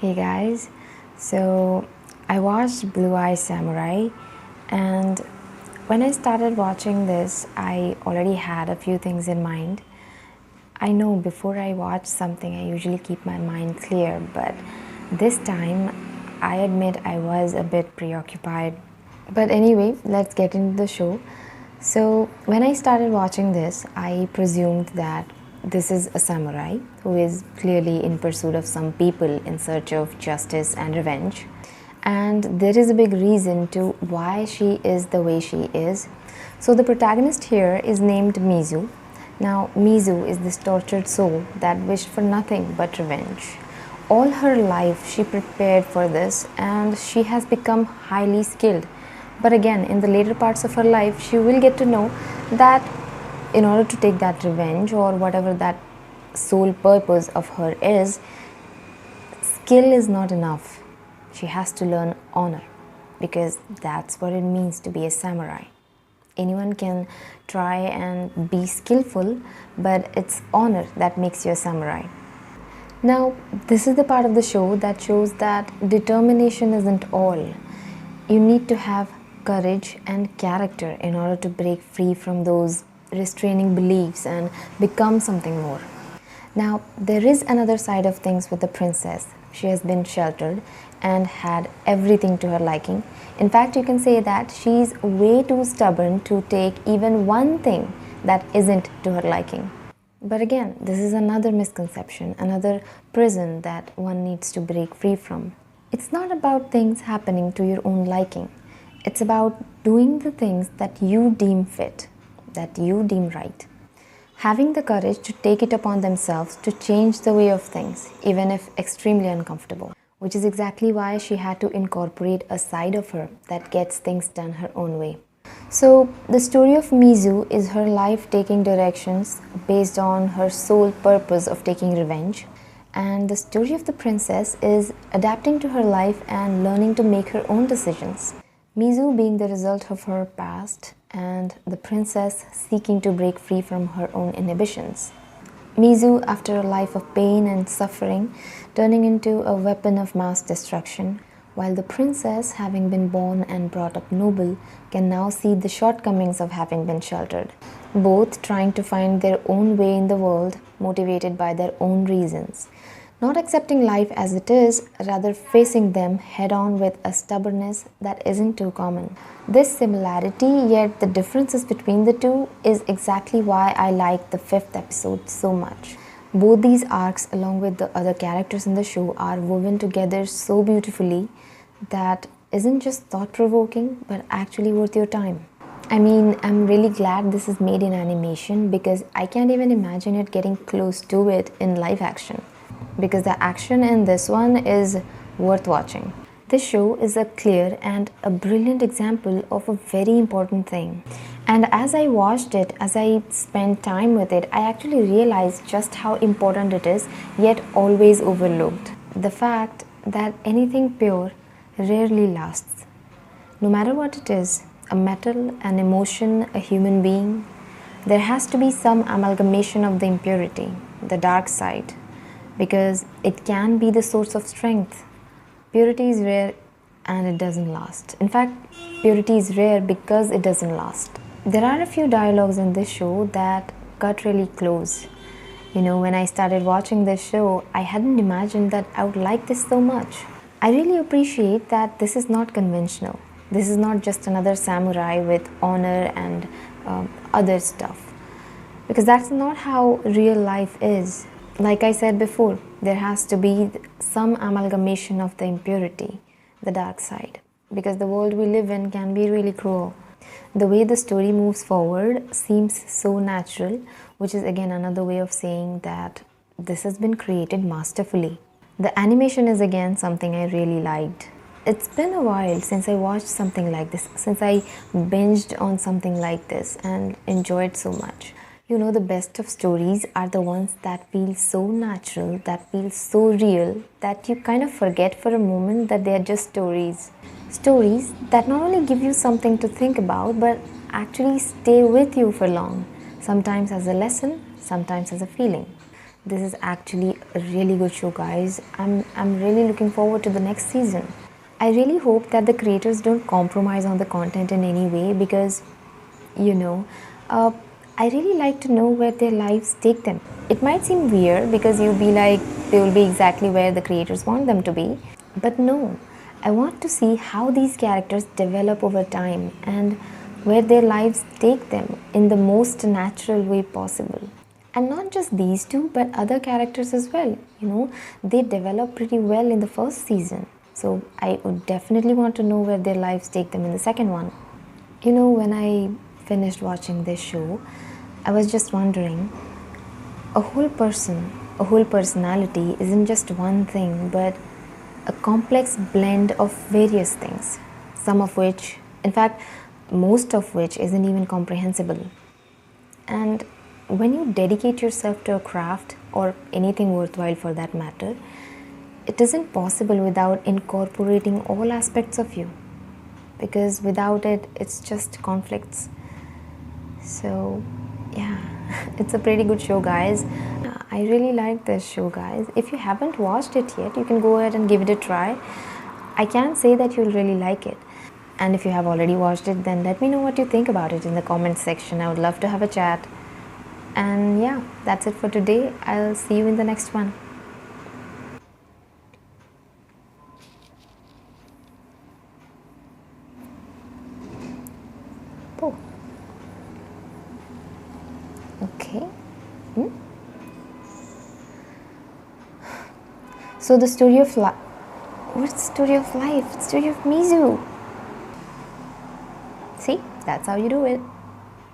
Hey guys, so I watched Blue Eye Samurai, and when I started watching this, I already had a few things in mind. I know before I watch something, I usually keep my mind clear, but this time I admit I was a bit preoccupied. But anyway, let's get into the show. So, when I started watching this, I presumed that this is a samurai who is clearly in pursuit of some people in search of justice and revenge. And there is a big reason to why she is the way she is. So, the protagonist here is named Mizu. Now, Mizu is this tortured soul that wished for nothing but revenge. All her life, she prepared for this and she has become highly skilled. But again, in the later parts of her life, she will get to know that in order to take that revenge or whatever that sole purpose of her is, skill is not enough. She has to learn honor because that's what it means to be a samurai. Anyone can try and be skillful, but it's honor that makes you a samurai. Now, this is the part of the show that shows that determination isn't all. You need to have courage and character in order to break free from those restraining beliefs and become something more. Now, there is another side of things with the princess. She has been sheltered and had everything to her liking. In fact, you can say that she's way too stubborn to take even one thing that isn't to her liking. But again, this is another misconception, another prison that one needs to break free from. It's not about things happening to your own liking. It's about doing the things that you deem fit, that you deem right. Having the courage to take it upon themselves to change the way of things, even if extremely uncomfortable, which is exactly why she had to incorporate a side of her that gets things done her own way. So, the story of Mizu is her life taking directions based on her sole purpose of taking revenge. And the story of the princess is adapting to her life and learning to make her own decisions. Mizu being the result of her past, and the princess seeking to break free from her own inhibitions. Mizu, after a life of pain and suffering, turning into a weapon of mass destruction, while the princess, having been born and brought up noble, can now see the shortcomings of having been sheltered. Both trying to find their own way in the world, motivated by their own reasons. Not accepting life as it is, rather facing them head on with a stubbornness that isn't too common. This similarity, yet the differences between the two, is exactly why I like the 5th episode so much. Both these arcs, along with the other characters in the show, are woven together so beautifully that isn't just thought-provoking, but actually worth your time. I mean, I'm really glad this is made in animation because I can't even imagine it getting close to it in live action. Because the action in this one is worth watching. This show is a clear and a brilliant example of a very important thing. And as I watched it, as I spent time with it, I actually realized just how important it is, yet always overlooked. The fact that anything pure rarely lasts. No matter what it is, a metal, an emotion, a human being, there has to be some amalgamation of the impurity, the dark side, because it can be the source of strength. Purity is rare and it doesn't last. In fact, purity is rare because it doesn't last. There are a few dialogues in this show that cut really close. You know, when I started watching this show, I hadn't imagined that I would like this so much. I really appreciate that this is not conventional. This is not just another samurai with honor and other stuff. Because that's not how real life is. Like I said before, there has to be some amalgamation of the impurity, the dark side, because the world we live in can be really cruel. The way the story moves forward seems so natural, which is again another way of saying that this has been created masterfully. The animation is again something I really liked. It's been a while since I watched something like this, since I binged on something like this and enjoyed so much. You know, the best of stories are the ones that feel so natural, that feel so real, that you kind of forget for a moment that they are just stories. Stories that not only give you something to think about, but actually stay with you for long, sometimes as a lesson, sometimes as a feeling. this is actually a really good show, guys. I'm really looking forward to the next season. I really hope that the creators don't compromise on the content in any way because, you know, uh, I really like to know where their lives take them. It might seem weird because you'll be like, they will be exactly where the creators want them to be. But no, I want to see how these characters develop over time and where their lives take them in the most natural way possible. And not just these two, but other characters as well. They develop pretty well in the first season. So I would definitely want to know where their lives take them in the second one. When I finished watching this show, I was just wondering, a whole person, a whole personality isn't just one thing, but a complex blend of various things, some of which, in fact, most of which isn't even comprehensible. And when you dedicate yourself to a craft or anything worthwhile for that matter, it isn't possible without incorporating all aspects of you, because without it, it's just conflicts. So, yeah, it's a pretty good show, guys. I really like this show, guys. If you haven't watched it yet, you can go ahead and give it a try. I can say that you'll really like it. And if you have already watched it, then let me know what you think about it in the comments section. I would love to have a chat. And yeah, that's it for today. I'll see you in the next one. Oh. Okay. So the story of life. What's the story of life? The story of Mizu. See, that's how you do it.